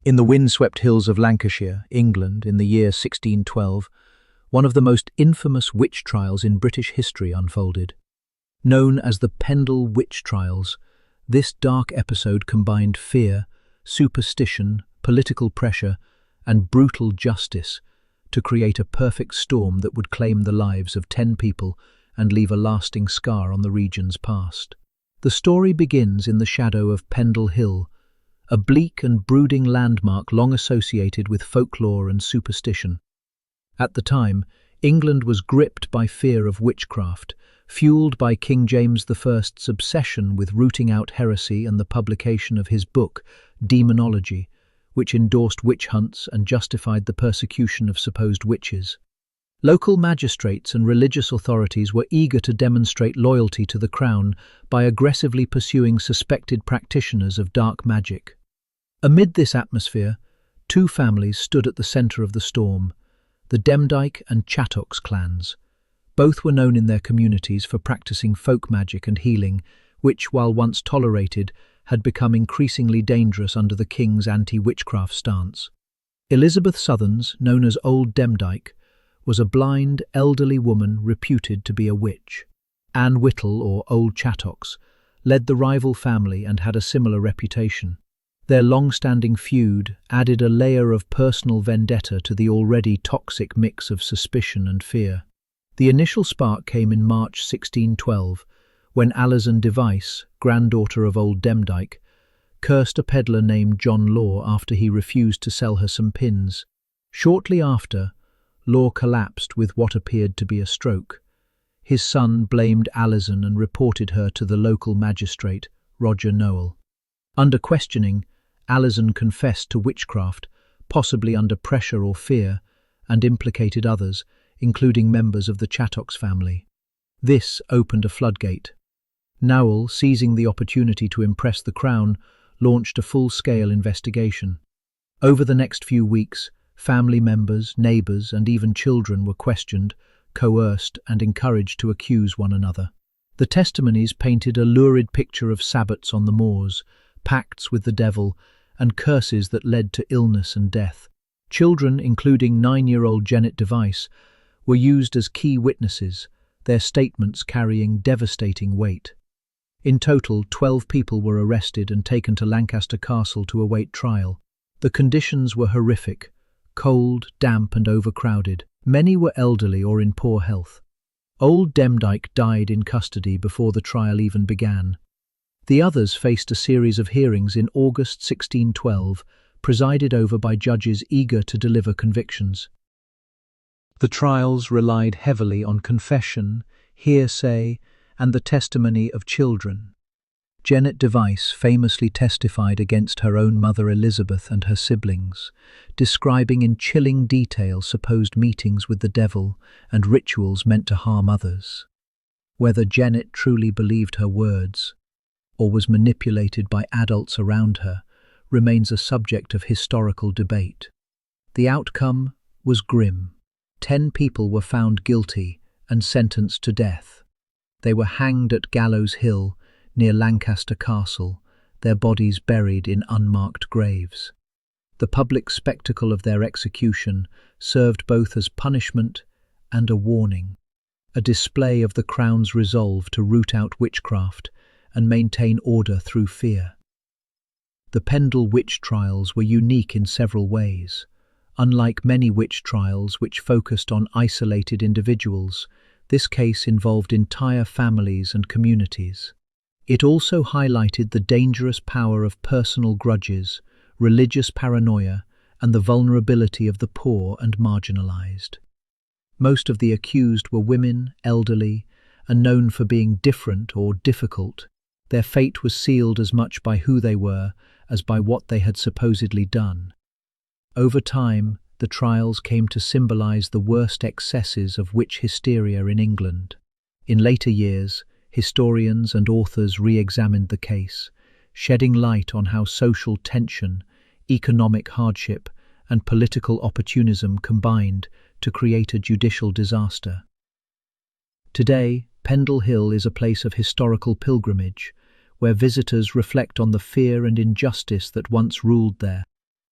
In the wind-swept hills of Lancashire, England, in the year 1612, one of the most infamous witch trials in British history unfolded. Known as the Pendle Witch Trials, this dark episode combined fear, superstition, political pressure, and brutal justice to create a perfect storm that would claim the lives of 10 people and leave a lasting scar on the region's past. The story begins in the shadow of Pendle Hill, a bleak and brooding landmark long associated with folklore and superstition. At the time, England was gripped by fear of witchcraft, fueled by King James I's obsession with rooting out heresy and the publication of his book, Demonology, which endorsed witch hunts and justified the persecution of supposed witches. Local magistrates and religious authorities were eager to demonstrate loyalty to the crown by aggressively pursuing suspected practitioners of dark magic. Amid this atmosphere, 2 families stood at the centre of the storm, the Demdike and Chattox clans. Both were known in their communities for practicing folk magic and healing, which, while once tolerated, had become increasingly dangerous under the king's anti-witchcraft stance. Elizabeth Southerns, known as Old Demdike, was a blind, elderly woman reputed to be a witch. Anne Whittle, or Old Chattox, led the rival family and had a similar reputation. Their long-standing feud added a layer of personal vendetta to the already toxic mix of suspicion and fear. The initial spark came in March 1612, when Jennet Device, granddaughter of Old Demdike, cursed a peddler named John Law after he refused to sell her some pins. Shortly after, Law collapsed with what appeared to be a stroke. His son blamed Alison and reported her to the local magistrate, Roger Noel. Under questioning, Alison confessed to witchcraft, possibly under pressure or fear, and implicated others, including members of the Chattox family. This opened a floodgate. Noel, seizing the opportunity to impress the crown, launched a full-scale investigation. Over the next few weeks, family members, neighbours, and even children were questioned, coerced, and encouraged to accuse one another. The testimonies painted a lurid picture of sabbats on the moors, pacts with the devil, and curses that led to illness and death. Children, including 9-year-old Jennet Device, were used as key witnesses, their statements carrying devastating weight. In total, 12 people were arrested and taken to Lancaster Castle to await trial. The conditions were horrific: cold, damp, and overcrowded. Many were elderly or in poor health. Old Demdike died in custody before the trial even began. The others faced a series of hearings in August 1612, presided over by judges eager to deliver convictions. The trials relied heavily on confession, hearsay, and the testimony of children. Jennet Device famously testified against her own mother Elizabeth and her siblings, describing in chilling detail supposed meetings with the devil and rituals meant to harm others. Whether Jennet truly believed her words or was manipulated by adults around her remains a subject of historical debate. The outcome was grim. 10 people were found guilty and sentenced to death. They were hanged at Gallows Hill near Lancaster Castle, their bodies buried in unmarked graves. The public spectacle of their execution served both as punishment and a warning, a display of the Crown's resolve to root out witchcraft and maintain order through fear. The Pendle Witch Trials were unique in several ways. Unlike many witch trials which focused on isolated individuals, this case involved entire families and communities. It also highlighted the dangerous power of personal grudges, religious paranoia, and the vulnerability of the poor and marginalized. Most of the accused were women, elderly, and known for being different or difficult. Their fate was sealed as much by who they were as by what they had supposedly done. Over time, the trials came to symbolize the worst excesses of witch hysteria in England. In later years, historians and authors re-examined the case, shedding light on how social tension, economic hardship, and political opportunism combined to create a judicial disaster. Today, Pendle Hill is a place of historical pilgrimage, where visitors reflect on the fear and injustice that once ruled there.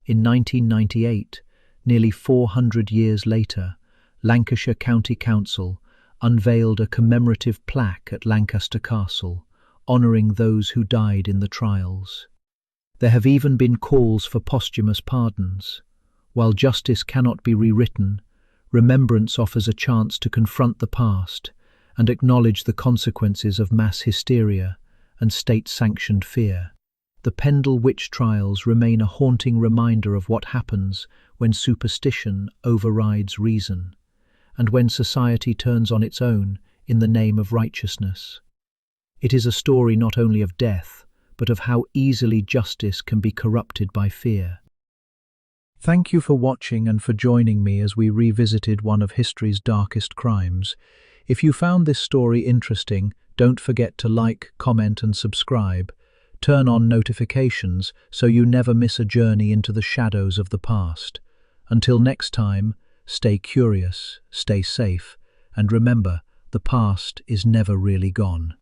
In 1998, nearly 400 years later, Lancashire County Council unveiled a commemorative plaque at Lancaster Castle, honouring those who died in the trials. There have even been calls for posthumous pardons. While justice cannot be rewritten, remembrance offers a chance to confront the past and acknowledge the consequences of mass hysteria and state-sanctioned fear. The Pendle Witch Trials remain a haunting reminder of what happens when superstition overrides reason, and when society turns on its own in the name of righteousness. It is a story not only of death, but of how easily justice can be corrupted by fear. Thank you for watching and for joining me as we revisited one of history's darkest crimes. If you found this story interesting, don't forget to like, comment and subscribe. Turn on notifications so you never miss a journey into the shadows of the past. Until next time, stay curious, stay safe, and remember, the past is never really gone.